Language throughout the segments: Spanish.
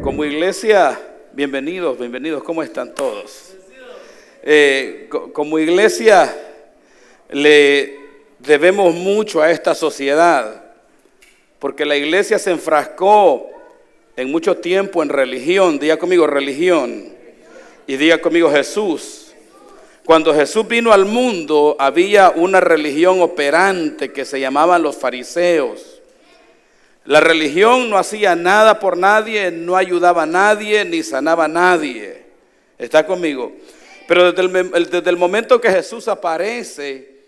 Como iglesia, bienvenidos, ¿cómo están todos? Como iglesia le debemos mucho a esta sociedad, porque la iglesia se enfrascó en mucho tiempo en religión. Diga conmigo religión y diga conmigo Jesús. Cuando Jesús vino al mundo había una religión operante que se llamaban los fariseos. La religión no hacía nada por nadie, no ayudaba a nadie, ni sanaba a nadie. ¿Está conmigo? Pero desde el momento que Jesús aparece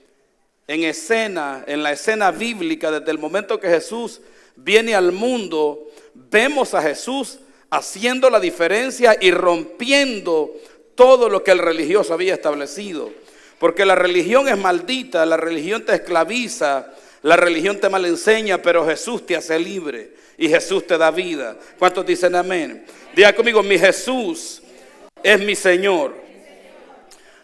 en escena, en la escena bíblica, desde el momento que Jesús viene al mundo, vemos a Jesús haciendo la diferencia y rompiendo todo lo que el religioso había establecido. Porque la religión es maldita, la religión te esclaviza, la religión te malenseña, pero Jesús te hace libre y Jesús te da vida. ¿Cuántos dicen amén? Diga conmigo, mi Jesús es mi Señor.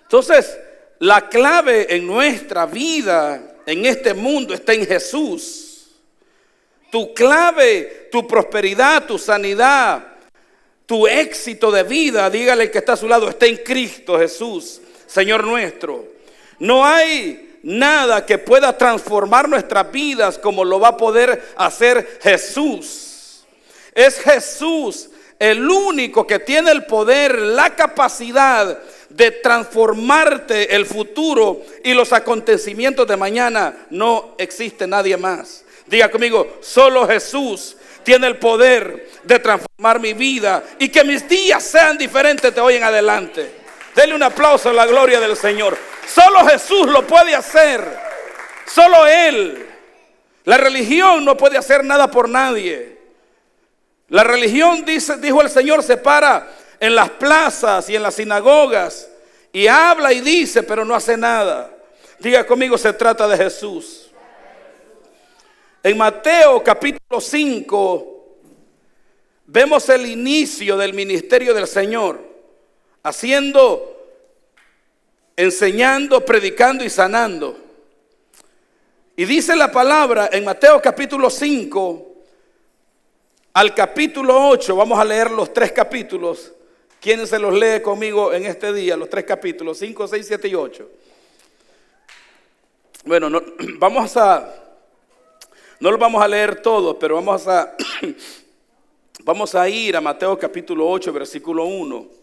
Entonces, la clave en nuestra vida, en este mundo, está en Jesús. Tu clave, tu prosperidad, tu sanidad, tu éxito de vida, dígale al que está a su lado, está en Cristo Jesús, Señor nuestro. No hay nada que pueda transformar nuestras vidas como lo va a poder hacer Jesús. Es Jesús el único que tiene el poder, la capacidad de transformarte el futuro y los acontecimientos de mañana. No existe nadie más. Diga conmigo, solo Jesús tiene el poder de transformar mi vida y que mis días sean diferentes de hoy en adelante. Denle un aplauso a la gloria del Señor. Solo Jesús lo puede hacer. Solo Él. La religión no puede hacer nada por nadie. La religión, dijo el Señor, se para en las plazas y en las sinagogas y habla y dice, pero no hace nada. Diga conmigo, se trata de Jesús. En Mateo capítulo 5 vemos el inicio del ministerio del Señor, enseñando, predicando y sanando. Y dice la palabra en Mateo capítulo 5 al capítulo 8, vamos a leer los 3 capítulos. ¿Quién se los lee conmigo en este día? Los 3 capítulos, 5, 6, 7 y 8. Bueno, no los vamos a leer todos, pero vamos a ir a Mateo capítulo 8, versículo 1.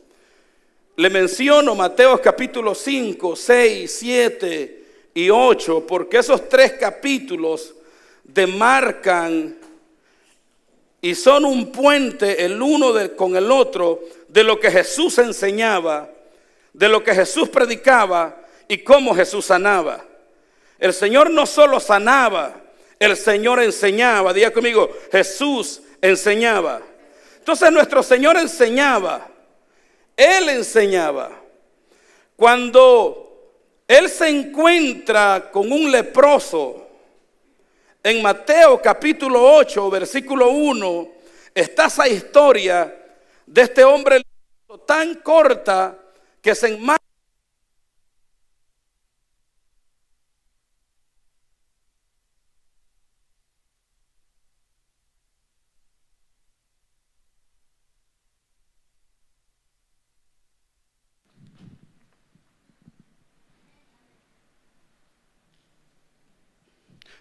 Le menciono Mateo capítulo 5, 6, 7 y 8, porque esos 3 capítulos demarcan y son un puente el uno con el otro de lo que Jesús enseñaba, de lo que Jesús predicaba y cómo Jesús sanaba. El Señor no solo sanaba, el Señor enseñaba. Diga conmigo, Jesús enseñaba. Entonces nuestro Señor enseñaba. Él enseñaba. Cuando Él se encuentra con un leproso, en Mateo capítulo 8, versículo 1, está esa historia de este hombre tan corta que se enmarca.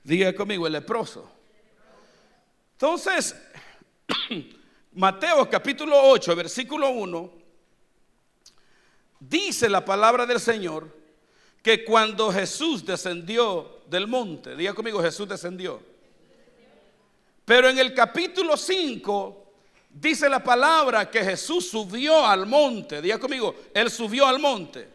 Diga conmigo, el leproso. Entonces, Mateo capítulo 8, versículo 1, dice la palabra del Señor que cuando Jesús descendió del monte, diga conmigo, Jesús descendió. Pero en el capítulo 5 dice la palabra que Jesús subió al monte. Diga conmigo, Él subió al monte.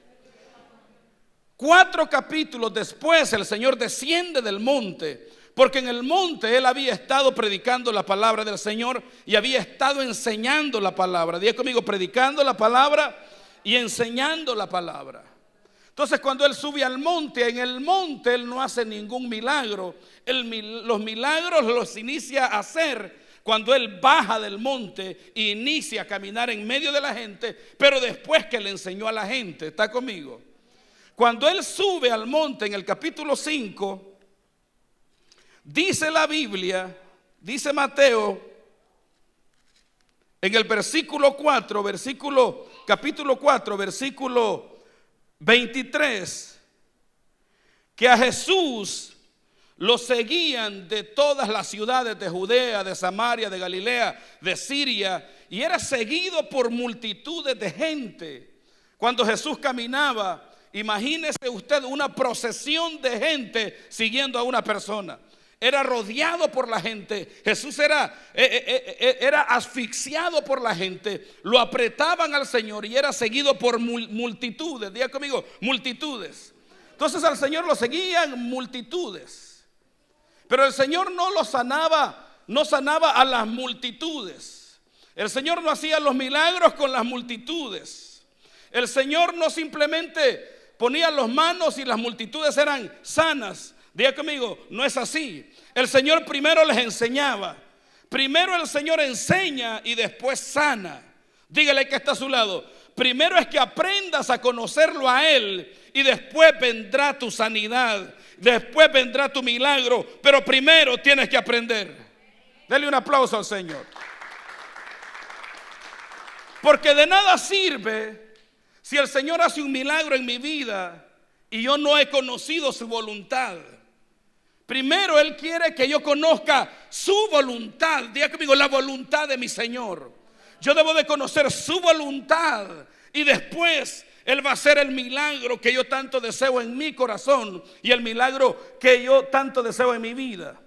4 capítulos después el Señor desciende del monte, porque en el monte Él había estado predicando la palabra del Señor y había estado enseñando la palabra. Diga conmigo, predicando la palabra y enseñando la palabra. Entonces cuando Él sube al monte, en el monte Él no hace ningún milagro. Los milagros los inicia a hacer cuando Él baja del monte e inicia a caminar en medio de la gente, pero después que le enseñó a la gente. ¿Está conmigo? Cuando Él sube al monte en el capítulo 5, dice la Biblia, dice Mateo, en el versículo 4, capítulo 4, versículo 23, que a Jesús lo seguían de todas las ciudades de Judea, de Samaria, de Galilea, de Siria, y era seguido por multitudes de gente. Cuando Jesús caminaba, imagínese usted una procesión de gente siguiendo a una persona. Era rodeado por la gente. Jesús era asfixiado por la gente. Lo apretaban al Señor y era seguido por multitudes. Diga conmigo, multitudes. Entonces al Señor lo seguían multitudes. Pero el Señor no lo sanaba, no sanaba a las multitudes. El Señor no hacía los milagros con las multitudes. El Señor no simplemente ponía las manos y las multitudes eran sanas. Diga conmigo, no es así. El Señor primero les enseñaba. Primero el Señor enseña y después sana. Dígale que está a su lado. Primero es que aprendas a conocerlo a Él y después vendrá tu sanidad. Después vendrá tu milagro. Pero primero tienes que aprender. Dele un aplauso al Señor. Porque de nada sirve si el Señor hace un milagro en mi vida y yo no he conocido su voluntad. Primero Él quiere que yo conozca su voluntad. Diga conmigo, la voluntad de mi Señor. Yo debo de conocer su voluntad y después Él va a hacer el milagro que yo tanto deseo en mi corazón y el milagro que yo tanto deseo en mi vida.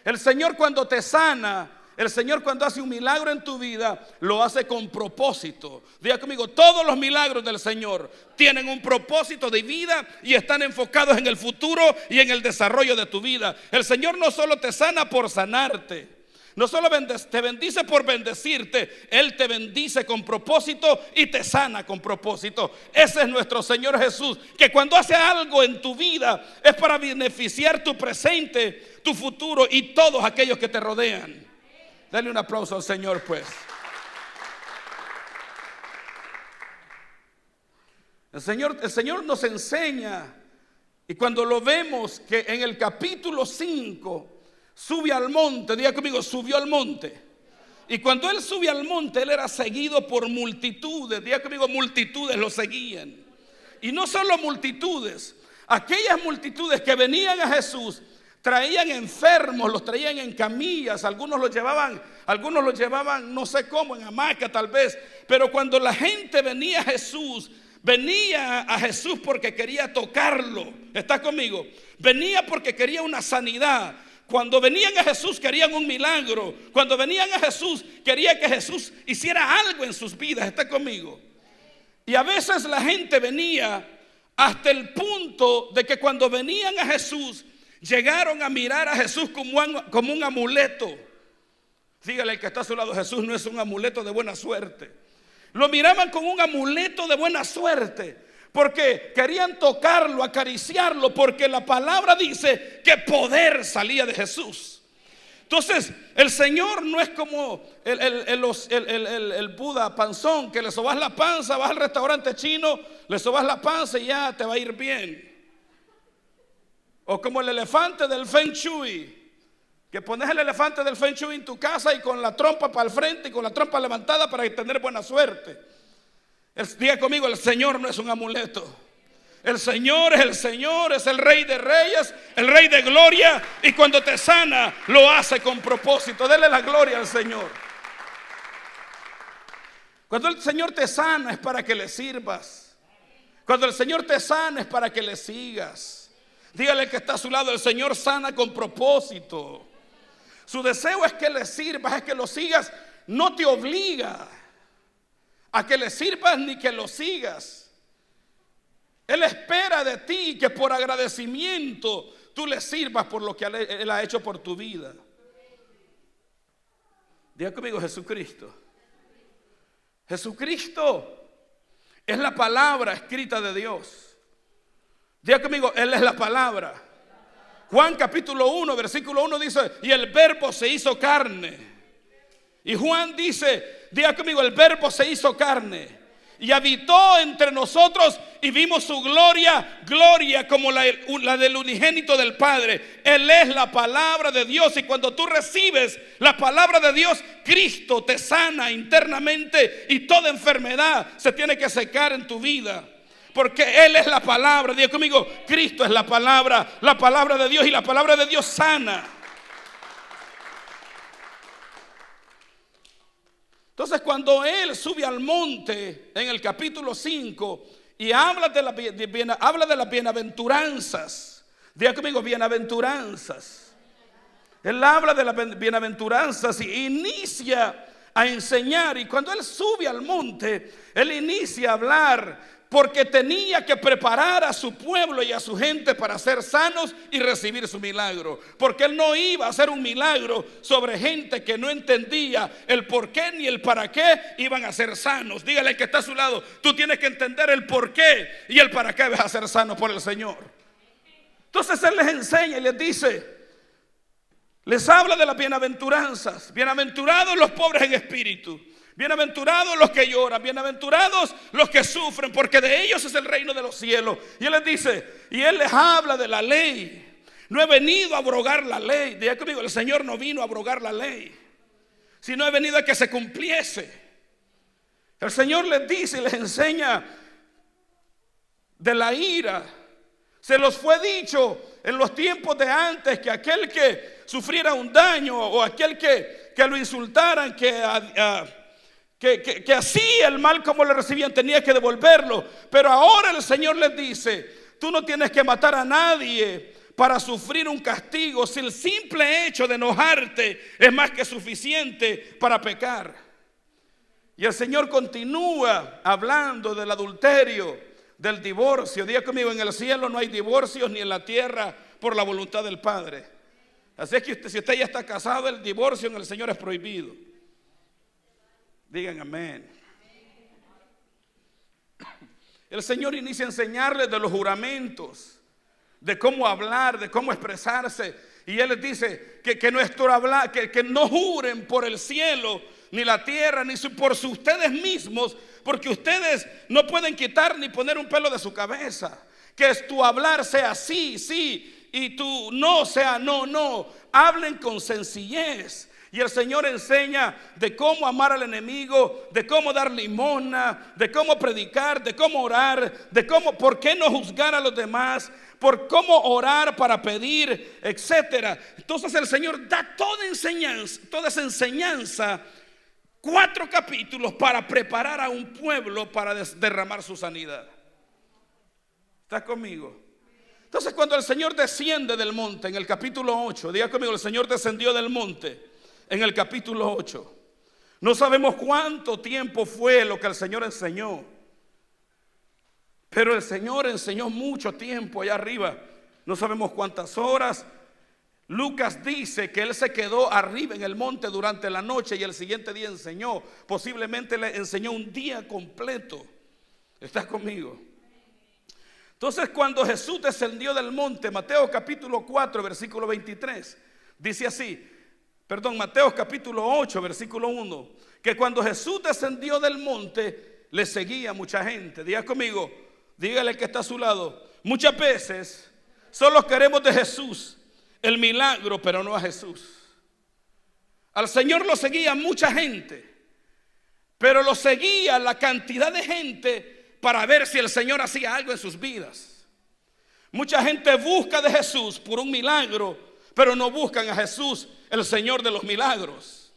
El Señor cuando te sana, el Señor cuando hace un milagro en tu vida, lo hace con propósito. Diga conmigo, todos los milagros del Señor tienen un propósito de vida y están enfocados en el futuro y en el desarrollo de tu vida. El Señor no solo te sana por sanarte, no solo te bendice por bendecirte, Él te bendice con propósito y te sana con propósito. Ese es nuestro Señor Jesús, que cuando hace algo en tu vida es para beneficiar tu presente, tu futuro y todos aquellos que te rodean. Dale un aplauso al Señor, pues. El Señor nos enseña, y cuando lo vemos que en el capítulo 5 sube al monte, diga conmigo, subió al monte. Y cuando Él sube al monte, Él era seguido por multitudes. Diga conmigo, multitudes lo seguían. Y no solo multitudes, aquellas multitudes que venían a Jesús traían enfermos, los traían en camillas, algunos los llevaban no sé cómo, en hamaca tal vez. Pero cuando la gente venía a Jesús porque quería tocarlo. ¿Está conmigo? Venía porque quería una sanidad. Cuando venían a Jesús querían un milagro. Cuando venían a Jesús quería que Jesús hiciera algo en sus vidas. ¿Está conmigo? Y a veces la gente venía hasta el punto de que cuando venían a Jesús llegaron a mirar a Jesús como un amuleto. Dígale al que está a su lado, Jesús no es un amuleto de buena suerte. Lo miraban como un amuleto de buena suerte, porque querían tocarlo, acariciarlo, porque la palabra dice que poder salía de Jesús. Entonces el Señor no es como el Buda panzón, que le sobas la panza, vas al restaurante chino, le sobas la panza y ya te va a ir bien. O como el elefante del Feng Shui, que pones el elefante del Feng Shui en tu casa y con la trompa para el frente y con la trompa levantada para tener buena suerte. Diga conmigo, el Señor no es un amuleto. El Señor es el Señor, es el Rey de Reyes, el Rey de Gloria. Y cuando te sana, lo hace con propósito. Dele la gloria al Señor. Cuando el Señor te sana es para que le sirvas. Cuando el Señor te sana es para que le sigas. Dígale que está a su lado, el Señor sana con propósito. Su deseo es que le sirvas, es que lo sigas. No te obliga a que le sirvas ni que lo sigas. Él espera de ti que por agradecimiento tú le sirvas por lo que Él ha hecho por tu vida. Diga conmigo, Jesucristo. Jesucristo es la palabra escrita de Dios. Diga conmigo, Él es la palabra. Juan capítulo 1, versículo 1 dice, y el verbo se hizo carne. Y Juan dice, diga conmigo, el verbo se hizo carne y habitó entre nosotros y vimos su gloria, gloria como la del unigénito del Padre. Él es la palabra de Dios, y cuando tú recibes la palabra de Dios, Cristo te sana internamente y toda enfermedad se tiene que secar en tu vida. Porque Él es la palabra. Diga conmigo, Cristo es la palabra de Dios, y la palabra de Dios sana. Entonces, cuando Él sube al monte en el capítulo 5 y habla de las bienaventuranzas, diga conmigo, bienaventuranzas. Él habla de las bienaventuranzas y inicia a enseñar. Y cuando Él sube al monte, Él inicia a hablar, porque tenía que preparar a su pueblo y a su gente para ser sanos y recibir su milagro. Porque Él no iba a hacer un milagro sobre gente que no entendía el por qué ni el para qué iban a ser sanos. Dígale al que está a su lado, tú tienes que entender el por qué y el para qué vas a ser sano por el Señor. Entonces Él les enseña y les dice, les habla de las bienaventuranzas. Bienaventurados los pobres en espíritu, bienaventurados los que lloran, bienaventurados los que sufren, porque de ellos es el reino de los cielos. Y Él les dice, y Él les habla de la ley. No he venido a abrogar la ley. Diga conmigo, el Señor no vino a abrogar la ley, sino he venido a que se cumpliese. El Señor les dice y les enseña de la ira. Se los fue dicho en los tiempos de antes que aquel que sufriera un daño, o aquel que lo insultaran, que hacía el mal como le recibían, tenía que devolverlo. Pero ahora el Señor les dice, tú no tienes que matar a nadie para sufrir un castigo, si el simple hecho de enojarte es más que suficiente para pecar. Y el Señor continúa hablando del adulterio, del divorcio. Diga conmigo, en el cielo no hay divorcios, ni en la tierra por la voluntad del Padre. Así es que si usted ya está casado, el divorcio en el Señor es prohibido. Digan amén. El Señor inicia a enseñarles de los juramentos, de cómo hablar, de cómo expresarse. Y Él les dice que nuestro hablar, que no juren por el cielo, ni la tierra, ni por ustedes mismos, porque ustedes no pueden quitar ni poner un pelo de su cabeza. Que tu hablar sea sí, sí, y tu no sea no, no. Hablen con sencillez. Y el Señor enseña de cómo amar al enemigo, de cómo dar limosna, de cómo predicar, de cómo orar, de cómo, por qué no juzgar a los demás, por cómo orar para pedir, etcétera. Entonces el Señor da toda esa enseñanza, 4 capítulos para preparar a un pueblo para derramar su sanidad. ¿Estás conmigo? Entonces cuando el Señor desciende del monte en el capítulo 8, diga conmigo, el Señor descendió del monte en el capítulo 8. No sabemos cuánto tiempo fue lo que el Señor enseñó, pero el Señor enseñó mucho tiempo allá arriba. No sabemos cuántas horas. Lucas dice que Él se quedó arriba en el monte durante la noche y el siguiente día enseñó. Posiblemente le enseñó un día completo. ¿Estás conmigo? Entonces cuando Jesús descendió del monte, Mateo capítulo 4 versículo 23, dice así, Mateo capítulo 8 versículo 1, que cuando Jesús descendió del monte le seguía mucha gente. Diga conmigo, dígale que está a su lado, muchas veces solo queremos de Jesús el milagro, pero no a Jesús. Al Señor lo seguía mucha gente, pero lo seguía la cantidad de gente para ver si el Señor hacía algo en sus vidas. Mucha gente busca de Jesús por un milagro, pero no buscan a Jesús, el Señor de los milagros.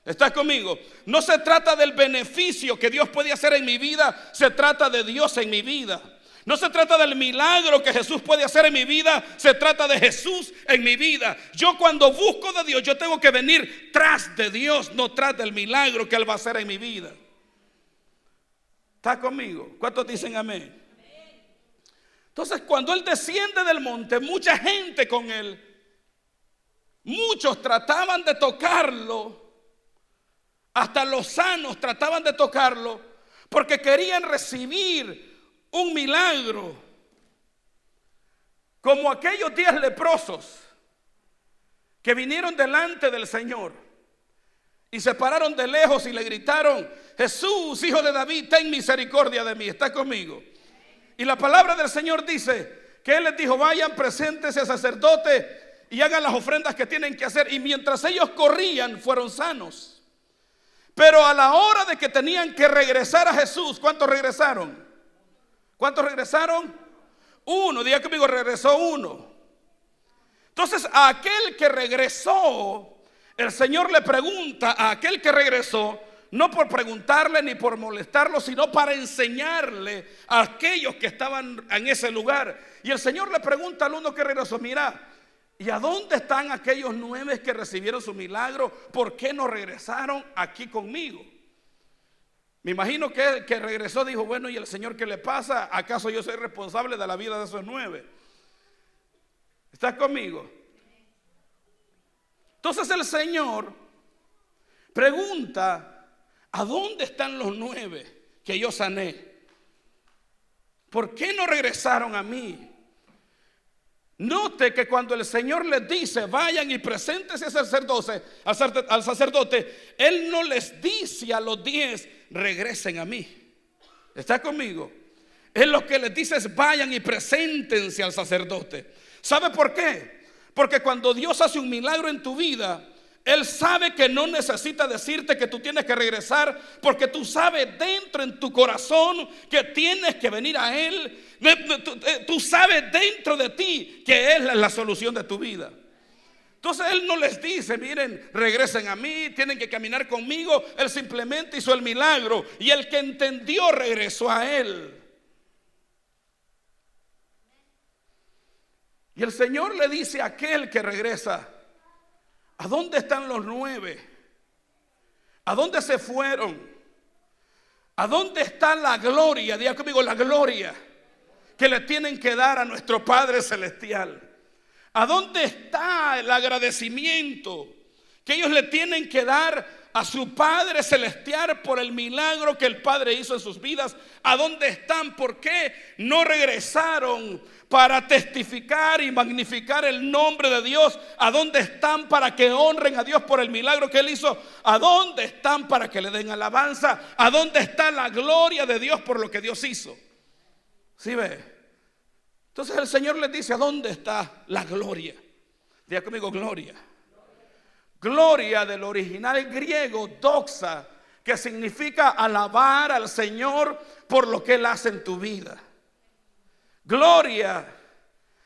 ¿Estás conmigo? No se trata del beneficio que Dios puede hacer en mi vida, se trata de Dios en mi vida. No se trata del milagro que Jesús puede hacer en mi vida, se trata de Jesús en mi vida. Yo cuando busco de Dios, yo tengo que venir tras de Dios, no tras del milagro que Él va a hacer en mi vida. ¿Está conmigo? ¿Cuántos dicen amén? Entonces cuando Él desciende del monte, mucha gente con Él, muchos trataban de tocarlo, hasta los sanos trataban de tocarlo, porque querían recibir un milagro, como aquellos 10 leprosos que vinieron delante del Señor y se pararon de lejos y le gritaron: Jesús, hijo de David, ten misericordia de mí. ¿Está conmigo? Y la palabra del Señor dice que Él les dijo: vayan, preséntense al sacerdote y hagan las ofrendas que tienen que hacer. Y mientras ellos corrían, fueron sanos. Pero a la hora de que tenían que regresar a Jesús, ¿cuántos regresaron? ¿Cuántos regresaron? Uno. Diga conmigo: regresó uno. Entonces a aquel que regresó, el Señor le pregunta a aquel que regresó, no por preguntarle ni por molestarlo, sino para enseñarle a aquellos que estaban en ese lugar. Y el Señor le pregunta al uno que regresó: mira, ¿y a dónde están aquellos 9 que recibieron su milagro? ¿Por qué no regresaron aquí conmigo? Me imagino que regresó, dijo: bueno, ¿y el Señor qué le pasa? ¿Acaso yo soy responsable de la vida de esos 9? ¿Estás conmigo? Entonces el Señor pregunta: ¿a dónde están los 9 que yo sané? ¿Por qué no regresaron a mí? Note que cuando el Señor les dice: vayan y preséntense al sacerdote, Él no les dice a los 10: regresen a mí. ¿Está conmigo? Él lo que les dice es: vayan y preséntense al sacerdote. ¿Sabe por qué? Porque cuando Dios hace un milagro en tu vida, Él sabe que no necesita decirte que tú tienes que regresar, porque tú sabes dentro en tu corazón que tienes que venir a Él. Tú sabes dentro de ti que Él es la solución de tu vida. Entonces Él no les dice: miren, regresen a mí, tienen que caminar conmigo. Él simplemente hizo el milagro, y el que entendió regresó a Él. Y el Señor le dice a aquel que regresa: ¿a dónde están los 9? ¿A dónde se fueron? ¿A dónde está la gloria? Diga conmigo: la gloria que le tienen que dar a nuestro Padre Celestial. ¿A dónde está el agradecimiento que ellos le tienen que dar a su Padre Celestial por el milagro que el Padre hizo en sus vidas? ¿A dónde están? ¿Por qué no regresaron para testificar y magnificar el nombre de Dios? ¿A dónde están para que honren a Dios por el milagro que Él hizo? ¿A dónde están para que le den alabanza? ¿A dónde está la gloria de Dios por lo que Dios hizo? ¿Sí ve? Entonces el Señor les dice: ¿a dónde está la gloria? Diga conmigo: gloria. Gloria del original griego doxa, que significa alabar al Señor por lo que Él hace en tu vida. Gloria,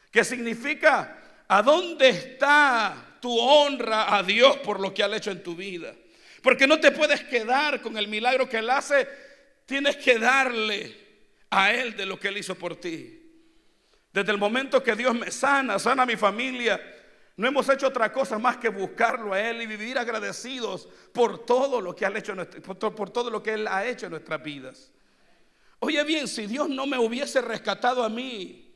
que significa: ¿a dónde está tu honra a Dios por lo que Él ha hecho en tu vida? Porque no te puedes quedar con el milagro que Él hace. Tienes que darle a Él de lo que Él hizo por ti. Desde el momento que Dios me sana a mi familia, no hemos hecho otra cosa más que buscarlo a Él y vivir agradecidos por todo lo que Él ha hecho, por todo lo que Él ha hecho en nuestras vidas. Oye bien, si Dios no me hubiese rescatado a mí,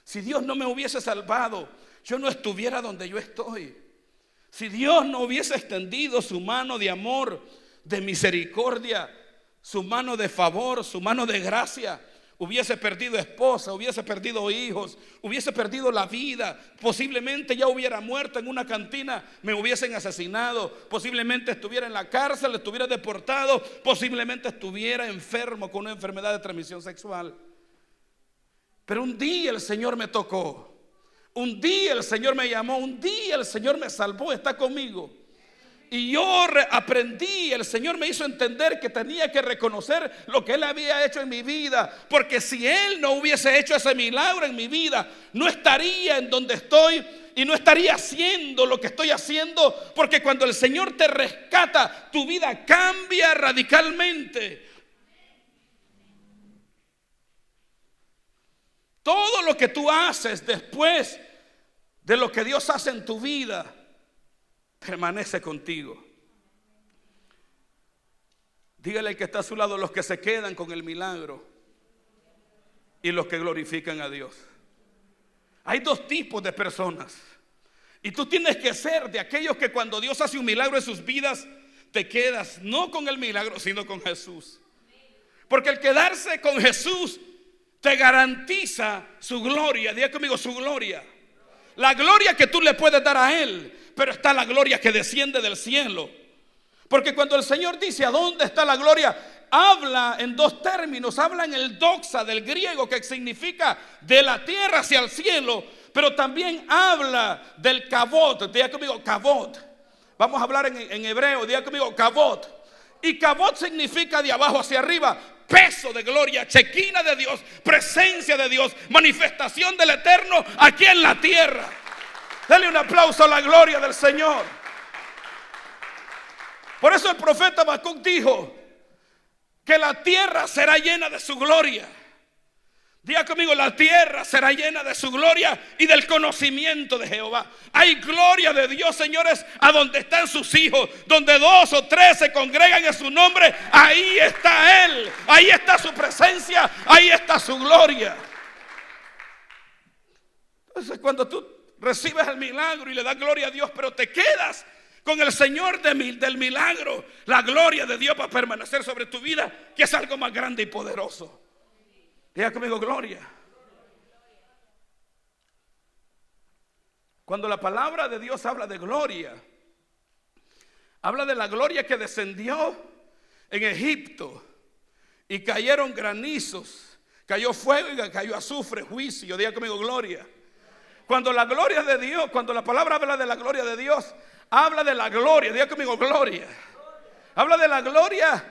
si Dios no me hubiese salvado, yo no estuviera donde yo estoy. Si Dios no hubiese extendido su mano de amor, de misericordia, su mano de favor, su mano de gracia, hubiese perdido esposa, hubiese perdido hijos, hubiese perdido la vida. Posiblemente ya hubiera muerto en una cantina, me hubiesen asesinado. Posiblemente estuviera en la cárcel, estuviera deportado. Posiblemente estuviera enfermo con una enfermedad de transmisión sexual. Pero un día el Señor me tocó. Un día el Señor me llamó. Un día el Señor me salvó, está conmigo. Y yo aprendí, el Señor me hizo entender que tenía que reconocer lo que Él había hecho en mi vida. Porque si Él no hubiese hecho ese milagro en mi vida, no estaría en donde estoy y no estaría haciendo lo que estoy haciendo. Porque cuando el Señor te rescata, tu vida cambia radicalmente. Todo lo que tú haces después de lo que Dios hace en tu vida permanece contigo. Dígale al que está a su lado: los que se quedan con el milagro y los que glorifican a Dios. Hay dos tipos de personas, y tú tienes que ser de aquellos que cuando Dios hace un milagro en sus vidas, te quedas no con el milagro, sino con Jesús. Porque el quedarse con Jesús te garantiza su gloria. Diga conmigo: su gloria. La gloria que tú le puedes dar a Él. Pero está la gloria que desciende del cielo. Porque cuando el Señor dice ¿a dónde está la gloria?, habla en dos términos. Habla en el doxa del griego, que significa de la tierra hacia el cielo, pero también habla del kavod. Diga conmigo kavod. Vamos a hablar en hebreo. Diga conmigo kavod. Y kavod significa de abajo hacia arriba, peso de gloria, chequina de Dios, presencia de Dios, manifestación del Eterno aquí en la tierra. Dale un aplauso a la gloria del Señor. Por eso el profeta Habacuc dijo que la tierra será llena de su gloria. Diga conmigo, la tierra será llena de su gloria y del conocimiento de Jehová. Hay gloria de Dios, señores, a donde están sus hijos. Donde 2 o 3 se congregan en su nombre, ahí está Él. Ahí está su presencia, ahí está su gloria. Entonces, cuando tú recibes el milagro y le das gloria a Dios, pero te quedas con el Señor del milagro, la gloria de Dios va a permanecer sobre tu vida, que es algo más grande y poderoso. Diga conmigo, gloria. Cuando la palabra de Dios habla de gloria, habla de la gloria que descendió en Egipto y cayeron granizos, cayó fuego y cayó azufre, juicio. Diga conmigo, gloria. Cuando la gloria de Dios, cuando la palabra habla de la gloria de Dios, habla de la gloria. Diga conmigo, gloria. Habla de la gloria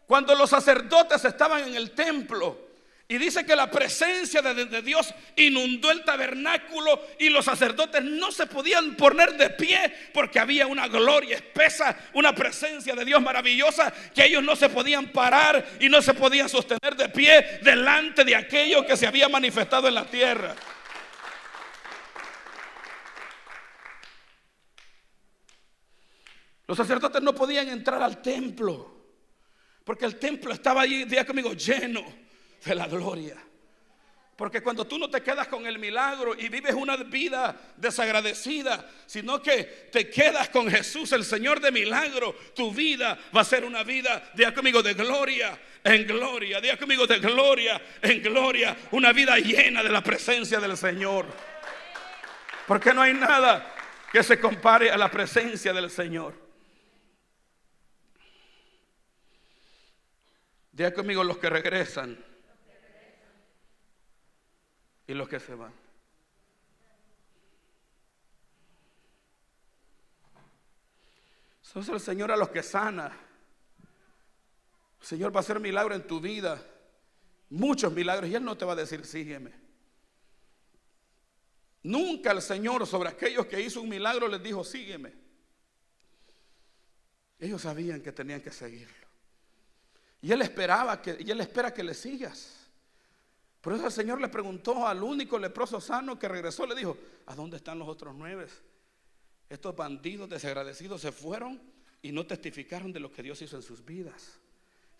cuando los sacerdotes estaban en el templo. Y dice que la presencia de Dios inundó el tabernáculo y los sacerdotes no se podían poner de pie porque había una gloria espesa, una presencia de Dios maravillosa, que ellos no se podían parar y no se podían sostener de pie delante de aquello que se había manifestado en la tierra. Los sacerdotes no podían entrar al templo porque el templo estaba allí, diga conmigo, lleno de la gloria. Porque cuando tú no te quedas con el milagro y vives una vida desagradecida, sino que te quedas con Jesús, el Señor de milagro, tu vida va a ser una vida, diga conmigo, de gloria en gloria. Diga conmigo, de gloria en gloria. Una vida llena de la presencia del Señor. Porque no hay nada que se compare a la presencia del Señor. Diga conmigo, los que regresan y los que se van. Entonces el Señor a los que sana. El Señor va a hacer milagros en tu vida, muchos milagros, y Él no te va a decir sígueme. Nunca el Señor sobre aquellos que hizo un milagro les dijo sígueme. Ellos sabían que tenían que seguirlo. Y Él espera que le sigas. Por eso el Señor le preguntó al único leproso sano que regresó, le dijo, ¿a dónde están los otros 9? Estos bandidos desagradecidos se fueron y no testificaron de lo que Dios hizo en sus vidas.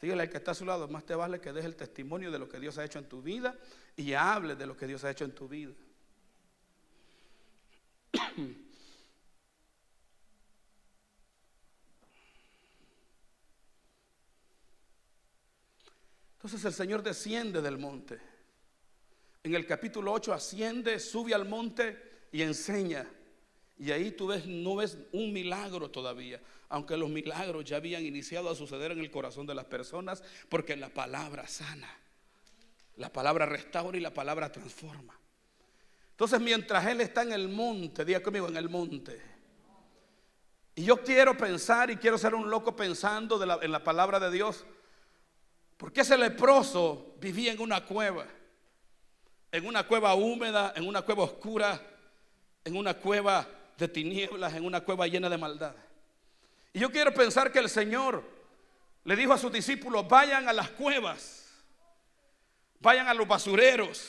Dígale al que está a su lado, más te vale que deje el testimonio de lo que Dios ha hecho en tu vida y hable de lo que Dios ha hecho en tu vida. Entonces el Señor desciende del monte. En el capítulo 8 asciende, sube al monte y enseña. Y ahí no ves un milagro todavía, aunque los milagros ya habían iniciado a suceder en el corazón de las personas, porque la palabra sana, la palabra restaura y la palabra transforma. Entonces mientras Él está en el monte, diga conmigo, en el monte. Y yo quiero pensar y quiero ser un loco pensando en la palabra de Dios. Porque ese leproso vivía en una cueva húmeda, en una cueva oscura, en una cueva de tinieblas, en una cueva llena de maldad. Y yo quiero pensar que el Señor le dijo a sus discípulos, vayan a las cuevas, vayan a los basureros,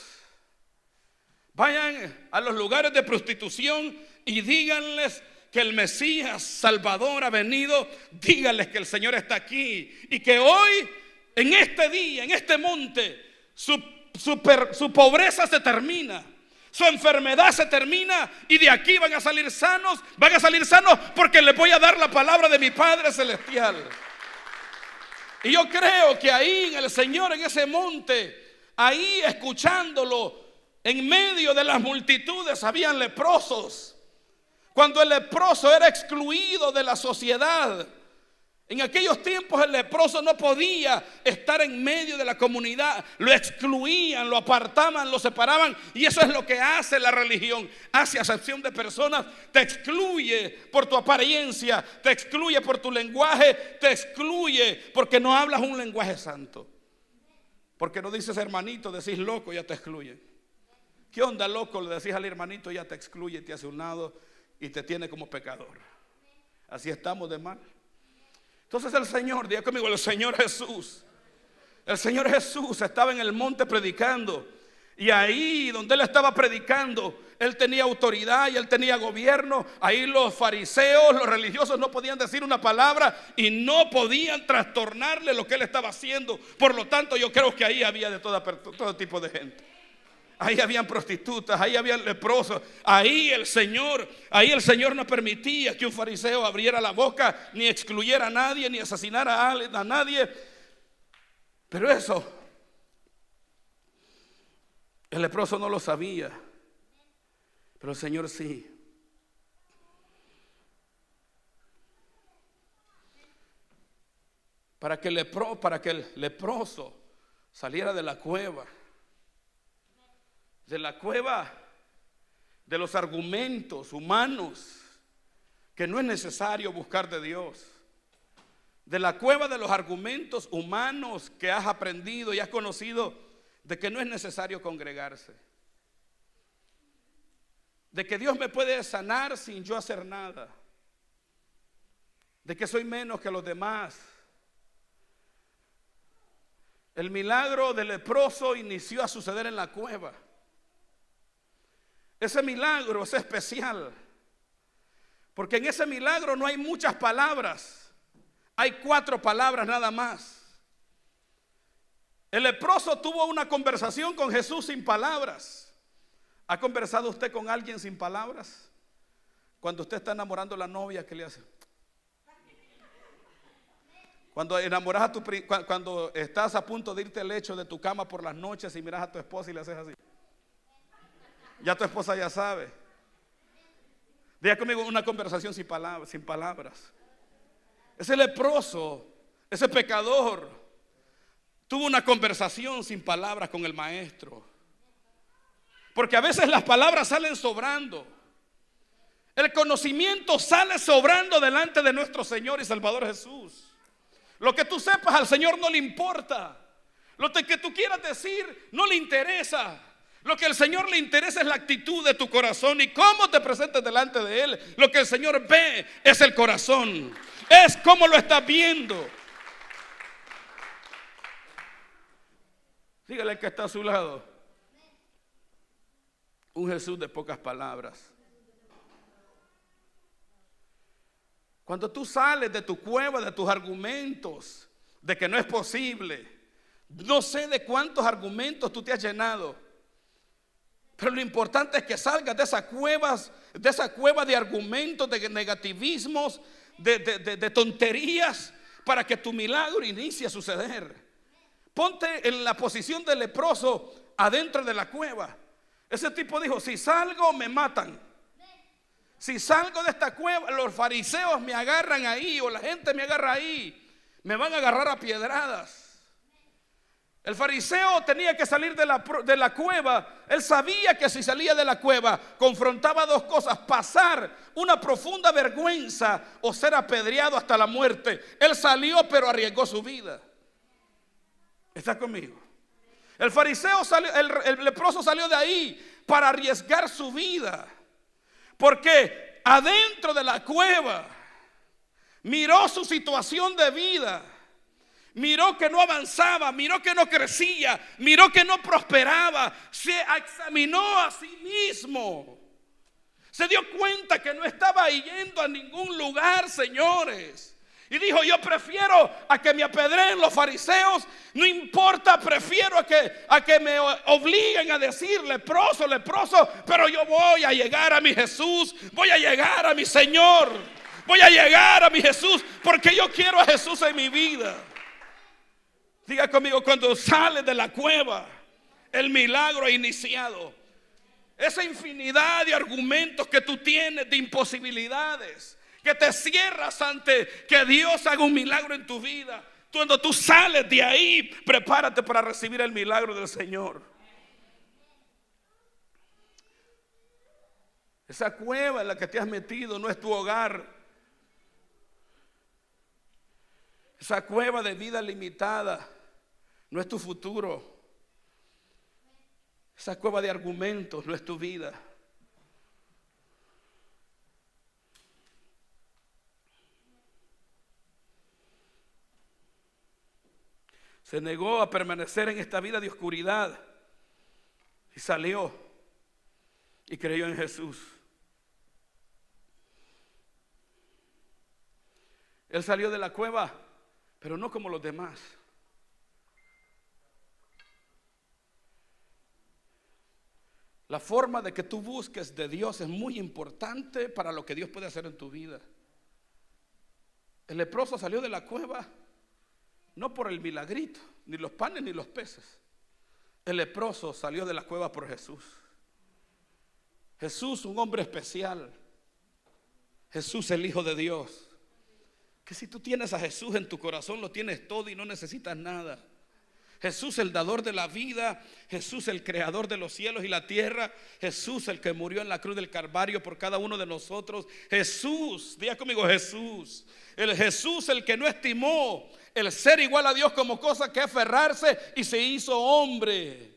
vayan a los lugares de prostitución y díganles que el Mesías Salvador ha venido. Díganles que el Señor está aquí y que hoy, en este día, en este monte, su pobreza se termina, su enfermedad se termina y de aquí van a salir sanos porque les voy a dar la palabra de mi Padre Celestial. Y yo creo que ahí en el Señor, en ese monte, ahí escuchándolo, en medio de las multitudes habían leprosos. Cuando el leproso era excluido de la sociedad, En aquellos tiempos el leproso no podía estar en medio de la comunidad. Lo excluían, lo apartaban, lo separaban. Y eso es lo que hace la religión. Hace acepción de personas. Te excluye por tu apariencia. Te excluye por tu lenguaje. Te excluye porque no hablas un lenguaje santo. Porque no dices hermanito, decís loco, ya te excluye. ¿Qué onda loco? Le decís al hermanito, ya te excluye, te hace un lado y te tiene como pecador. Así estamos de mal. Entonces el Señor, diga conmigo, el Señor Jesús estaba en el monte predicando. Y ahí donde Él estaba predicando, Él tenía autoridad y Él tenía gobierno. Ahí los fariseos, los religiosos no podían decir una palabra y no podían trastornarle lo que Él estaba haciendo. Por lo tanto, yo creo que ahí había de todo tipo de gente. Ahí habían prostitutas, ahí habían leprosos. Ahí el Señor no permitía que un fariseo abriera la boca, ni excluyera a nadie, ni asesinara a nadie. Pero eso, el leproso no lo sabía, pero el Señor sí. Para que el leproso saliera de la cueva de los argumentos humanos que no es necesario buscar de Dios, de la cueva de los argumentos humanos que has aprendido y has conocido de que no es necesario congregarse, de que Dios me puede sanar sin yo hacer nada, de que soy menos que los demás. El milagro del leproso inició a suceder en la cueva. Ese milagro es especial, porque en ese milagro no hay muchas palabras, hay 4 palabras nada más. El leproso tuvo una conversación con Jesús sin palabras. ¿Ha conversado usted con alguien sin palabras? Cuando usted está enamorando a la novia, ¿qué le hace? Cuando enamoras cuando estás a punto de irte al lecho de tu cama por las noches y miras a tu esposa y le haces así. Ya tu esposa ya sabe. Diga conmigo, una conversación sin palabras. Ese leproso, ese pecador, tuvo una conversación sin palabras con el maestro. Porque a veces las palabras salen sobrando. El conocimiento sale sobrando delante de nuestro Señor y Salvador Jesús. Lo que tú sepas al Señor no le importa. Lo que tú quieras decir no le interesa. Lo que al Señor le interesa es la actitud de tu corazón y cómo te presentes delante de Él. Lo que el Señor ve es el corazón, es cómo lo estás viendo. Dígale al que está a su lado, un Jesús de pocas palabras. Cuando tú sales de tu cueva, de tus argumentos, de que no es posible, no sé de cuántos argumentos tú te has llenado. Pero lo importante es que salgas de esas cueva de argumentos, de negativismos, de tonterías, para que tu milagro inicie a suceder. Ponte en la posición del leproso adentro de la cueva. Ese tipo dijo, si salgo me matan. Si salgo de esta cueva, los fariseos me agarran ahí, o la gente me agarra ahí, me van a agarrar a piedradas. El fariseo tenía que salir de la cueva. Él sabía que si salía de la cueva confrontaba 2 cosas: pasar una profunda vergüenza o ser apedreado hasta la muerte. Él salió, pero arriesgó su vida. ¿Está conmigo? El fariseo salió, el leproso salió de ahí para arriesgar su vida, porque adentro de la cueva miró su situación de vida. Miró que no avanzaba, miró que no crecía, miró que no prosperaba. Se examinó a sí mismo. Se dio cuenta que no estaba yendo a ningún lugar, señores. Y dijo, yo prefiero a que me apedreen los fariseos. No importa, prefiero a que me obliguen a decir leproso, leproso. Pero yo voy a llegar a mi Jesús. Voy a llegar a mi Señor. Voy a llegar a mi Jesús, porque yo quiero a Jesús en mi vida. Diga conmigo, cuando sales de la cueva, el milagro ha iniciado. Esa infinidad de argumentos que tú tienes, de imposibilidades, que te cierras ante que Dios haga un milagro en tu vida. Cuando tú sales de ahí, prepárate para recibir el milagro del Señor. Esa cueva en la que te has metido no es tu hogar. Esa cueva de vida limitada no es tu futuro. Esa cueva de argumentos no es tu vida. Se negó a permanecer en esta vida de oscuridad y salió y creyó en Jesús. Él salió de la cueva, pero no como los demás. La forma de que tú busques de Dios es muy importante para lo que Dios puede hacer en tu vida. El leproso salió de la cueva no por el milagrito, ni los panes ni los peces. El leproso salió de la cueva por Jesús. Jesús, un hombre especial. Jesús, el Hijo de Dios. Que si tú tienes a Jesús en tu corazón, lo tienes todo y no necesitas nada. Jesús, el dador de la vida. Jesús, el creador de los cielos y la tierra. Jesús, el que murió en la cruz del Calvario por cada uno de nosotros. Jesús, diga conmigo, Jesús. El Jesús, el que no estimó el ser igual a Dios como cosa que aferrarse y se hizo hombre.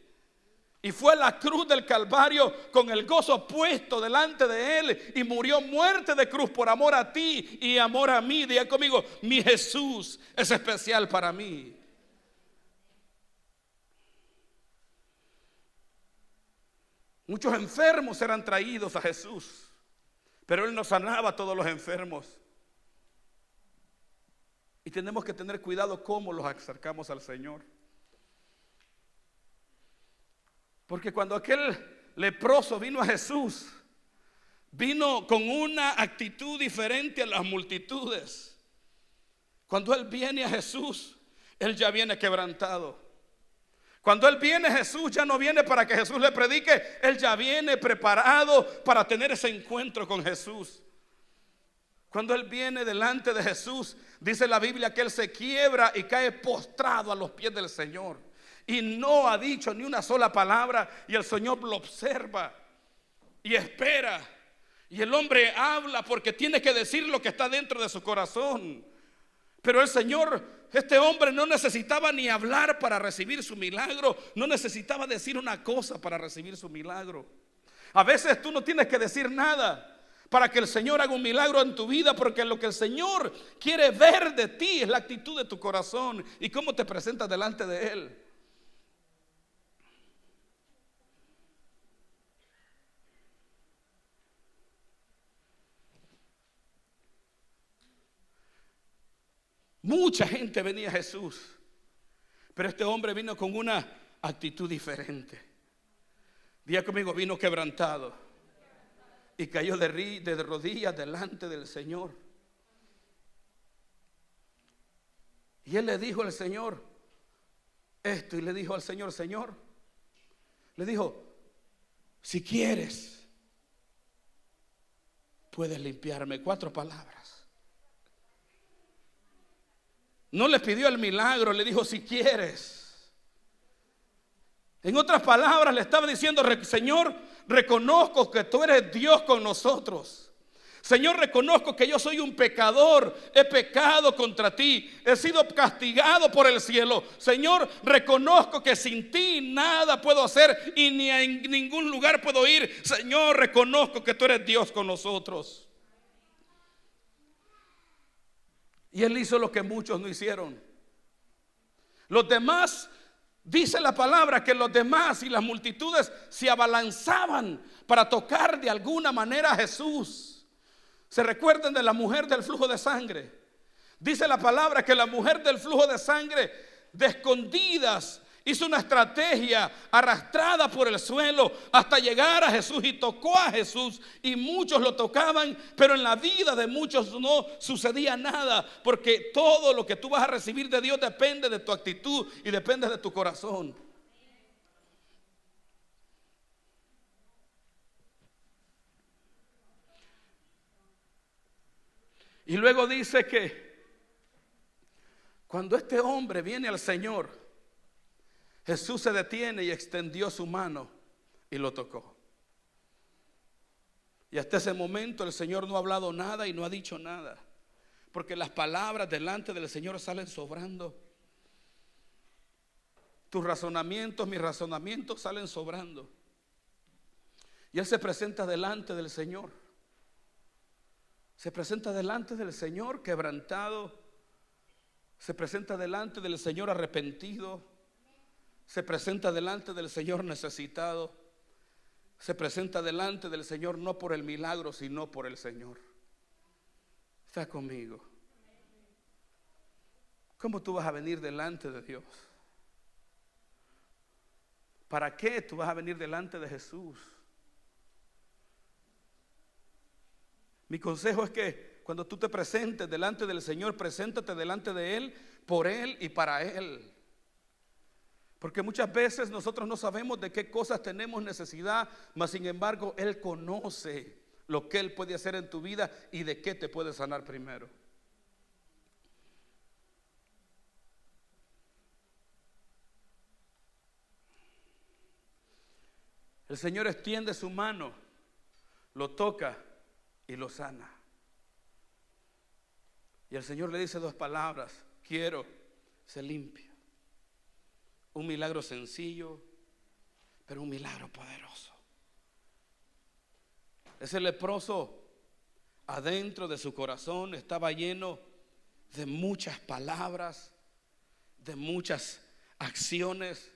Y fue a la cruz del Calvario con el gozo puesto delante de él y murió muerte de cruz por amor a ti y amor a mí. Diga conmigo, mi Jesús es especial para mí. Muchos enfermos eran traídos a Jesús, pero Él no sanaba a todos los enfermos. Y tenemos que tener cuidado cómo los acercamos al Señor. Porque cuando aquel leproso vino a Jesús, vino con una actitud diferente a las multitudes. Cuando Él viene a Jesús, Él ya viene quebrantado. Cuando Él viene, Jesús ya no viene para que Jesús le predique. Él ya viene preparado para tener ese encuentro con Jesús. Cuando Él viene delante de Jesús, dice la Biblia que Él se quiebra y cae postrado a los pies del Señor. Y no ha dicho ni una sola palabra. Y el Señor lo observa y espera. Y el hombre habla porque tiene que decir lo que está dentro de su corazón. Pero el Señor, este hombre no necesitaba ni hablar para recibir su milagro. No necesitaba decir una cosa para recibir su milagro. A veces tú no tienes que decir nada para que el Señor haga un milagro en tu vida, porque lo que el Señor quiere ver de ti es la actitud de tu corazón y cómo te presentas delante de Él. Mucha gente venía a Jesús, pero este hombre vino con una actitud diferente. Diga conmigo, vino quebrantado y cayó de rodillas delante del Señor. Y él le dijo al Señor esto, y le dijo al Señor, Señor, le dijo, si quieres, puedes limpiarme. 4 palabras. No le pidió el milagro, le dijo si quieres. En otras palabras le estaba diciendo, Señor, reconozco que tú eres Dios con nosotros. Señor, reconozco que yo soy un pecador, he pecado contra ti, he sido castigado por el cielo. Señor, reconozco que sin ti nada puedo hacer y ni a ningún lugar puedo ir. Señor, reconozco que tú eres Dios con nosotros. Y él hizo lo que muchos no hicieron. Los demás, dice la palabra que los demás y las multitudes se abalanzaban para tocar de alguna manera a Jesús. ¿Se recuerdan de la mujer del flujo de sangre? Dice la palabra que la mujer del flujo de sangre, de escondidas, hizo una estrategia arrastrada por el suelo hasta llegar a Jesús y tocó a Jesús, y muchos lo tocaban, pero en la vida de muchos no sucedía nada, porque todo lo que tú vas a recibir de Dios depende de tu actitud y depende de tu corazón. Y luego dice que cuando este hombre viene al Señor, Jesús se detiene y extendió su mano y lo tocó. Y hasta ese momento el Señor no ha hablado nada y no ha dicho nada, porque las palabras delante del Señor salen sobrando. Tus razonamientos, mis razonamientos salen sobrando. Y Él se presenta delante del Señor. Se presenta delante del Señor quebrantado. Se presenta delante del Señor arrepentido. Se presenta delante del Señor necesitado. Se presenta delante del Señor no por el milagro, sino por el Señor. Está conmigo. ¿Cómo tú vas a venir delante de Dios? ¿Para qué tú vas a venir delante de Jesús? Mi consejo es que cuando tú te presentes delante del Señor, preséntate delante de Él, por Él y para Él. Porque muchas veces nosotros no sabemos de qué cosas tenemos necesidad, mas sin embargo Él conoce lo que Él puede hacer en tu vida y de qué te puede sanar primero. El Señor extiende su mano, lo toca y lo sana. Y el Señor le dice dos palabras: quiero, se limpia. Un milagro sencillo, pero un milagro poderoso. Ese leproso adentro de su corazón estaba lleno de muchas palabras, de muchas acciones,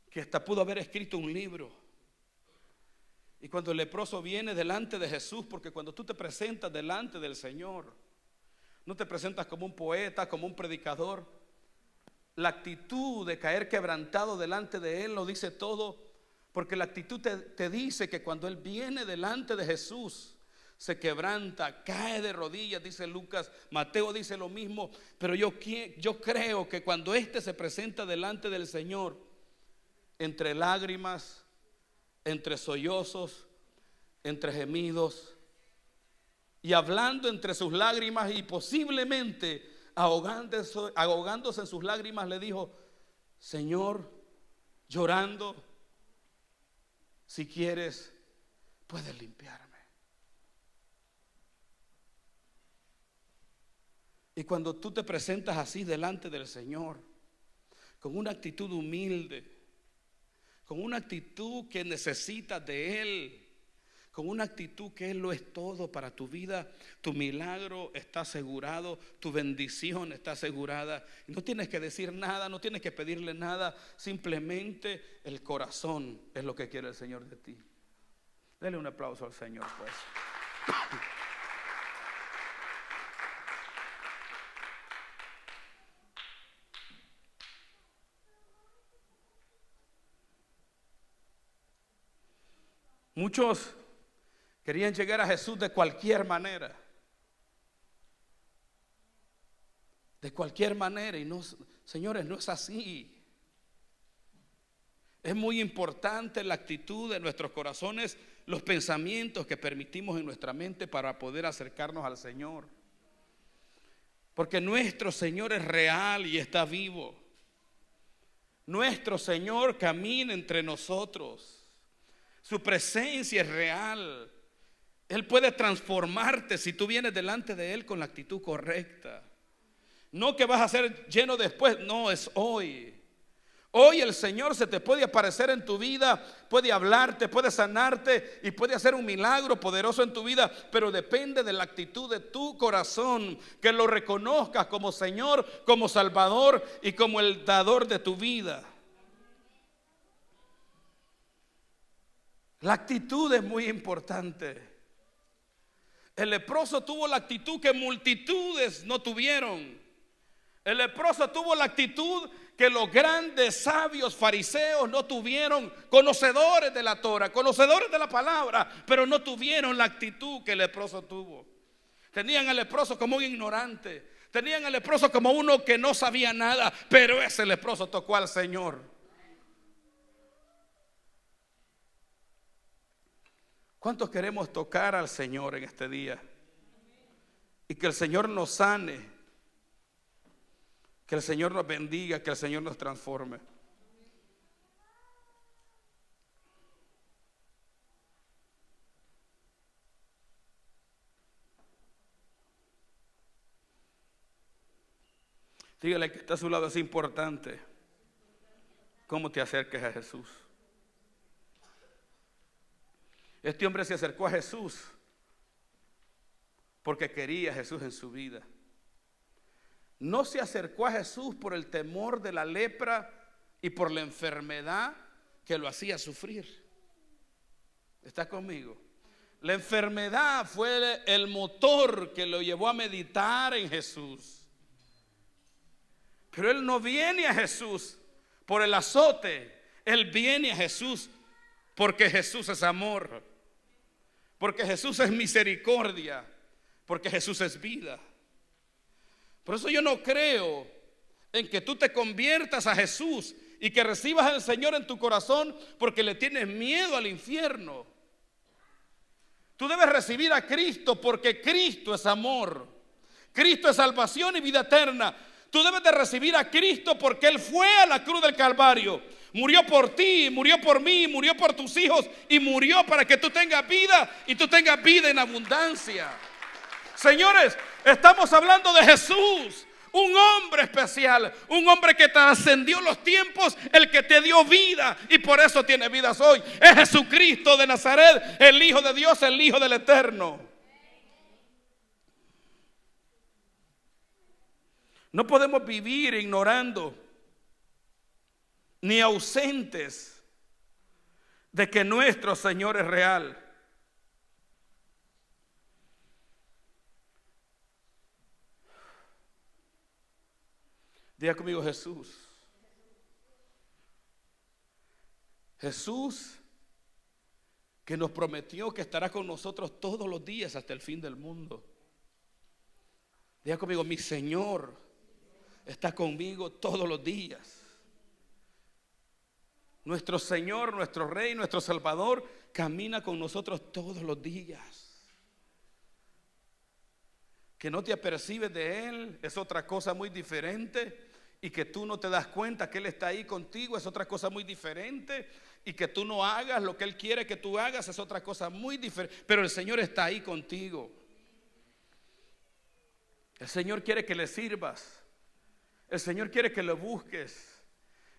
que hasta pudo haber escrito un libro. Y cuando el leproso viene delante de Jesús, porque cuando tú te presentas delante del Señor, no te presentas como un poeta, como un predicador. La actitud de caer quebrantado delante de Él lo dice todo, porque la actitud te dice que cuando Él viene delante de Jesús, se quebranta, cae de rodillas, dice Lucas. Mateo dice lo mismo, pero yo creo que cuando éste se presenta delante del Señor, entre lágrimas, entre sollozos, entre gemidos, y hablando entre sus lágrimas y posiblemente ahogándose en sus lágrimas, le dijo: Señor, llorando, si quieres, puedes limpiarme. Y cuando tú te presentas así delante del Señor, con una actitud humilde, con una actitud que necesitas de Él, con una actitud que Él lo es todo para tu vida, tu milagro está asegurado, tu bendición está asegurada. Y no tienes que decir nada, no tienes que pedirle nada, simplemente el corazón es lo que quiere el Señor de ti. Dele un aplauso al Señor, pues. Muchos querían llegar a Jesús de cualquier manera. De cualquier manera. Y no, señores, no es así. Es muy importante la actitud de nuestros corazones, los pensamientos que permitimos en nuestra mente para poder acercarnos al Señor. Porque nuestro Señor es real y está vivo. Nuestro Señor camina entre nosotros. Su presencia es real. Él puede transformarte si tú vienes delante de Él con la actitud correcta. No que vas a ser lleno después, no, es hoy. Hoy el Señor se te puede aparecer en tu vida, puede hablarte, puede sanarte y puede hacer un milagro poderoso en tu vida, pero depende de la actitud de tu corazón, que lo reconozcas como Señor, como Salvador y como el dador de tu vida. La actitud es muy importante. El leproso tuvo la actitud que multitudes no tuvieron. El leproso tuvo la actitud que los grandes sabios fariseos no tuvieron, conocedores de la Torah, conocedores de la palabra, pero no tuvieron la actitud que el leproso tuvo. Tenían al leproso como un ignorante, tenían al leproso como uno que no sabía nada, pero ese leproso tocó al Señor. ¿Cuántos queremos tocar al Señor en este día? y que el Señor nos sane, que el Señor nos bendiga, que el Señor nos transforme. Dígale que está a su lado, es importante cómo te acerques a Jesús. Este hombre se acercó a Jesús porque quería a Jesús en su vida. No se acercó a Jesús por el temor de la lepra y por la enfermedad que lo hacía sufrir. ¿Está conmigo? La enfermedad fue el motor que lo llevó a meditar en Jesús. Pero él no viene a Jesús por el azote. Él viene a Jesús porque Jesús es amor, porque Jesús es misericordia, porque Jesús es vida. Por eso yo no creo en que tú te conviertas a Jesús y que recibas al Señor en tu corazón porque le tienes miedo al infierno. Tú debes recibir a Cristo porque Cristo es amor, Cristo es salvación y vida eterna. Tú debes de recibir a Cristo porque Él fue a la cruz del Calvario, murió por ti, murió por mí, murió por tus hijos y murió para que tú tengas vida y tú tengas vida en abundancia. Señores, estamos hablando de Jesús, un hombre especial, un hombre que trascendió los tiempos, el que te dio vida y por eso tiene vidas hoy. Es Jesucristo de Nazaret, el Hijo de Dios, el Hijo del Eterno. No podemos vivir ignorando ni ausentes de que nuestro Señor es real. Diga conmigo Jesús. Jesús que nos prometió que estará con nosotros todos los días hasta el fin del mundo. Diga conmigo, mi Señor está conmigo todos los días. Nuestro Señor, nuestro Rey, nuestro Salvador camina con nosotros todos los días. Que no te apercibes de Él es otra cosa muy diferente, y que tú no te das cuenta que Él está ahí contigo es otra cosa muy diferente, y que tú no hagas lo que Él quiere que tú hagas es otra cosa muy diferente, pero el Señor está ahí contigo. El Señor quiere que le sirvas. El Señor quiere que lo busques.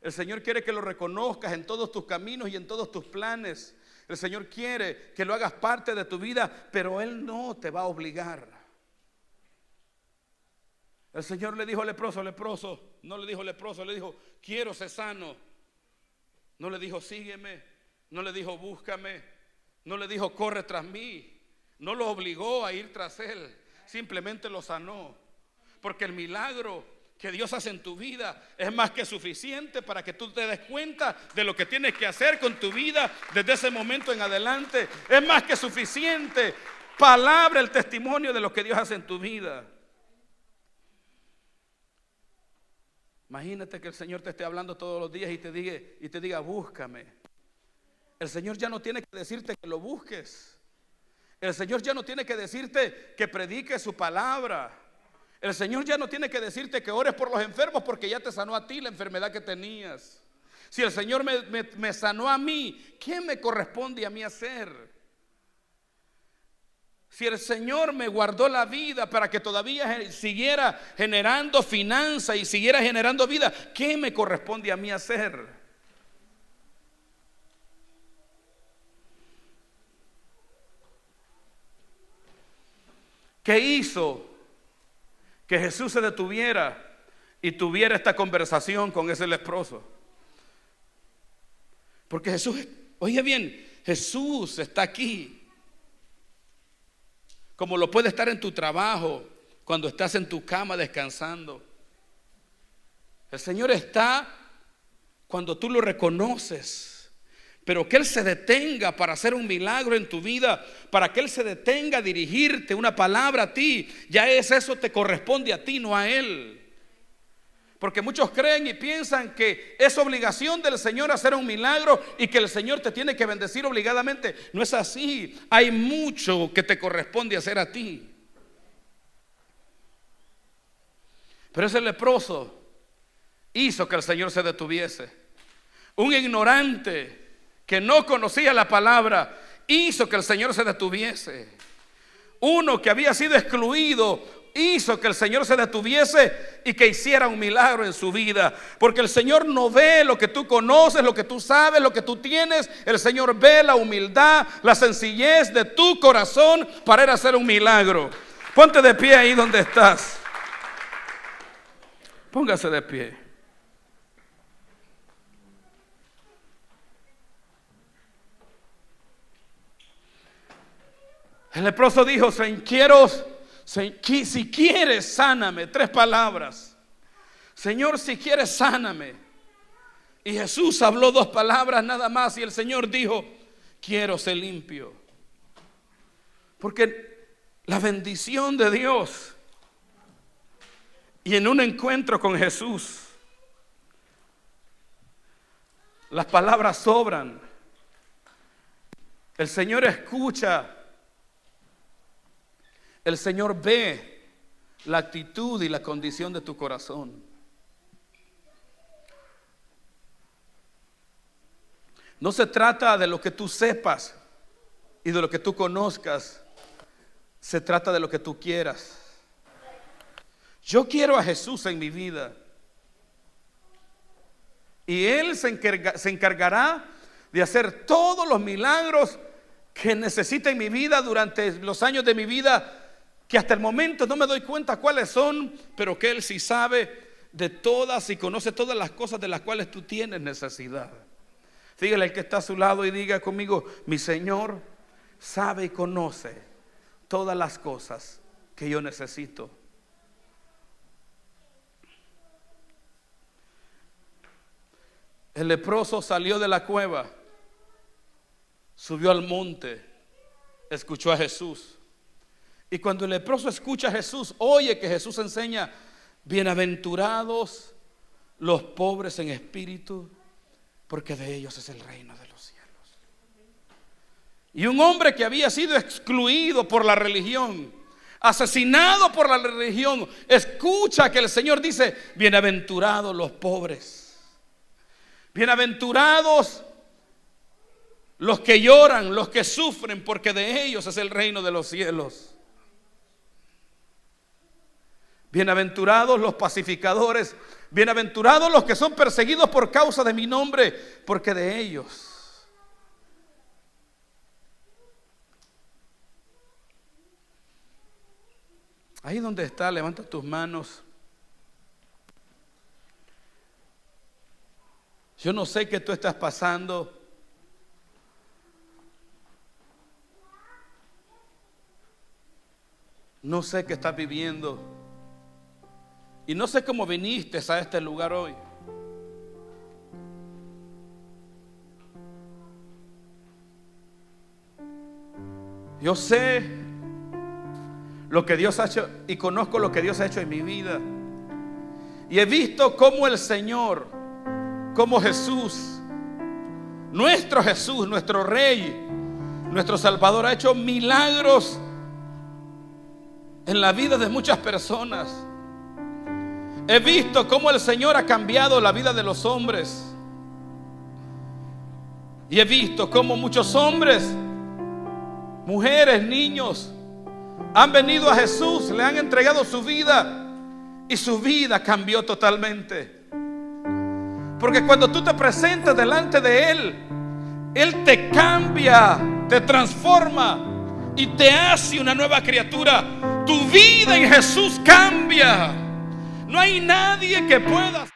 El Señor quiere que lo reconozcas en todos tus caminos y en todos tus planes. El Señor quiere que lo hagas parte de tu vida, pero Él no te va a obligar. El Señor le dijo leproso, leproso. No le dijo leproso, le dijo quiero ser sano. No le dijo sígueme. No le dijo búscame. No le dijo corre tras mí. No lo obligó a ir tras Él. Simplemente lo sanó. Porque el milagro que Dios hace en tu vida es más que suficiente para que tú te des cuenta de lo que tienes que hacer con tu vida desde ese momento en adelante. Es más que suficiente palabra, el testimonio de lo que Dios hace en tu vida. Imagínate que el Señor te esté hablando todos los días y te diga búscame. El Señor ya no tiene que decirte que lo busques. El Señor ya no tiene que decirte que prediques su palabra. El Señor ya no tiene que decirte que ores por los enfermos porque ya te sanó a ti la enfermedad que tenías. Si el Señor me sanó a mí, ¿qué me corresponde a mí hacer? Si el Señor me guardó la vida para que todavía siguiera generando finanzas y siguiera generando vida, ¿qué me corresponde a mí hacer? ¿Qué hizo que Jesús se detuviera y tuviera esta conversación con ese leproso? Porque Jesús, oye bien, Jesús está aquí. Como lo puede estar en tu trabajo, cuando estás en tu cama descansando. El Señor está cuando tú lo reconoces. Pero que Él se detenga para hacer un milagro en tu vida, para que Él se detenga a dirigirte una palabra a ti, ya eso te corresponde a ti, no a Él. Porque muchos creen y piensan que es obligación del Señor hacer un milagro y que el Señor te tiene que bendecir obligadamente. No es así. Hay mucho que te corresponde hacer a ti. Pero ese leproso hizo que el Señor se detuviese. Un ignorante que no conocía la palabra hizo que el Señor se detuviese. Uno que había sido excluido hizo que el Señor se detuviese y que hiciera un milagro en su vida. Porque el Señor no ve lo que tú conoces, lo que tú sabes, lo que tú tienes. El Señor ve la humildad, la sencillez de tu corazón para ir a hacer un milagro. Ponte de pie ahí donde estás. Póngase de pie. El leproso dijo: si quieres, sáname. 3 palabras. Señor, si quieres, sáname. Y Jesús habló 2 palabras nada más. Y el Señor dijo: quiero ser limpio. Porque la bendición de Dios, y en un encuentro con Jesús, las palabras sobran. El Señor escucha. El Señor ve la actitud y la condición de tu corazón. No se trata de lo que tú sepas y de lo que tú conozcas. Se trata de lo que tú quieras. Yo quiero a Jesús en mi vida. Y Él se encargará de hacer todos los milagros que necesite en mi vida durante los años de mi vida, que hasta el momento no me doy cuenta cuáles son, pero que Él sí sabe de todas y conoce todas las cosas de las cuales tú tienes necesidad. Dígale al que está a su lado y diga conmigo: mi Señor sabe y conoce todas las cosas que yo necesito. El leproso salió de la cueva, subió al monte, escuchó a Jesús. Y cuando el leproso escucha a Jesús, oye que Jesús enseña: bienaventurados los pobres en espíritu, porque de ellos es el reino de los cielos. Y un hombre que había sido excluido por la religión, asesinado por la religión, escucha que el Señor dice: bienaventurados los pobres, bienaventurados los que lloran, los que sufren, porque de ellos es el reino de los cielos. Bienaventurados los pacificadores, bienaventurados los que son perseguidos por causa de mi nombre, porque de ellos. Ahí donde está, levanta tus manos. Yo no sé qué tú estás pasando. No sé qué estás viviendo. Y no sé cómo viniste a este lugar hoy. Yo sé lo que Dios ha hecho y conozco lo que Dios ha hecho en mi vida. Y he visto cómo el Señor, como Jesús, nuestro Rey, nuestro Salvador, ha hecho milagros en la vida de muchas personas. He visto cómo el Señor ha cambiado la vida de los hombres. Y he visto cómo muchos hombres, mujeres, niños han venido a Jesús, le han entregado su vida y su vida cambió totalmente. Porque cuando tú te presentas delante de Él, Él te cambia, te transforma y te hace una nueva criatura. Tu vida en Jesús cambia. No hay nadie que pueda